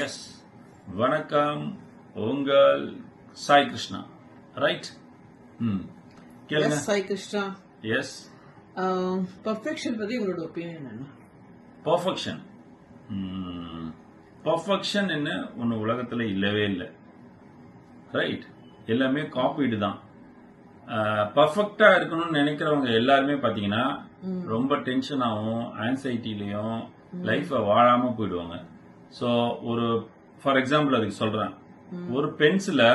S வணக்கம் உங்கள் Sai Krishna right கேளுங்க சாய் கிருஷ்ணா எஸ் பர்ஃபெக்ஷன் பத்தி உங்களோட ஒப்பீனியன் என்ன? பர்ஃபெக்ஷன் என்ன ஒன்று உலகத்தில் இல்லவே இல்லை. ரைட், எல்லாமே காப்பீடு தான். பர்ஃபெக்டா இருக்கணும்னு நினைக்கிறவங்க எல்லாருமே பாத்தீங்கன்னா ரொம்ப டென்ஷன் ஆகும், ஆன்சைட்டிலையும் லைஃபை வாழாம போயிடுவாங்க. ஸோ ஒரு ஃபார் எக்ஸாம்பிள் அதுக்கு சொல்றேன், ஒரு பென்சிலை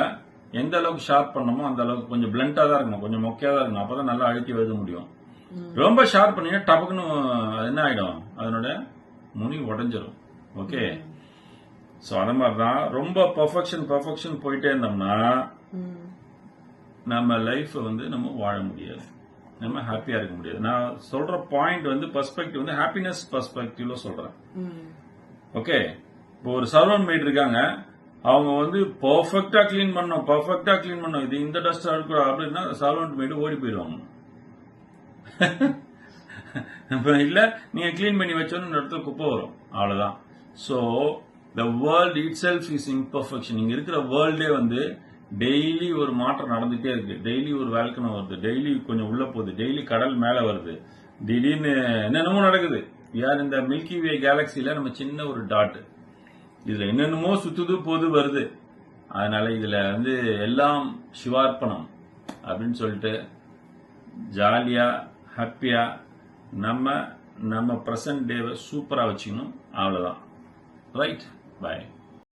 எந்த அளவுக்கு ஷார்ப் பண்ணணுமோ அந்த அளவுக்கு கொஞ்சம் பிளண்டா தான் இருக்கணும், கொஞ்சம் மொக்கையா தான் இருக்கணும், அப்பதான் நல்லா அழுத்தி எழுத முடியும். ரொம்ப ஷார்ப் பண்ணீங்கன்னா டபக்குன்னு என்ன ஆயிடும், அதனோட முனி உடஞ்சிரும். ஓகே, ஸோ அது மாதிரிதான் ரொம்ப பர்ஃபெக்ஷன் போயிட்டே இருந்தோம்னா நம்ம லைஃப் நம்ம வாழ முடியாது, நம்ம ஹாப்பியா இருக்க முடியாது. நான் சொல்ற பாயிண்ட் பெர்ஸ்பெக்டிவ் ஹாப்பினஸ் பெர்ஸ்பெக்டிவ்ல சொல்றேன். ஓகே, இப்போ ஒரு சர்வன்ட் மேட் இருக்காங்க, அவங்க பெர்ஃபெக்டா கிளீன் பண்ணணும், இது இந்த டஸ்ட் அழுக்கூட அப்படின்னா சர்வன்ட் மேட் ஓடி போயிடுவாங்க. இல்ல நீங்க கிளீன் பண்ணி வச்சோன்னு இடத்துல குப்பை வரும், அவ்வளவுதான். So the world it self is imperfection. இங்க இருக்கிற வேர்ல்டே டெய்லி ஒரு மாற்றம் நடந்துட்டே இருக்கு. டெய்லி ஒரு வேல்கனம் வருது, டெய்லி கொஞ்சம் உள்ள போகுது, டெய்லி கடல் மேல வருது, திடீர்னு என்னென்னமோ நடக்குது. யார் இந்த மில்கி வே கேலக்சில நம்ம சின்ன ஒரு டாட், இதுல என்னென்னமோ சுத்துது போது வருது. அதனால இதுல எல்லாம் சிவார்ப்பணம் அப்படின்னு சொல்லிட்டு ஜாலியா ஹாப்பியா நம்ம பிரசன்ட் டேவை சூப்பரா வச்சுக்கணும். அவ்வளவுதான். ரைட், பாய்.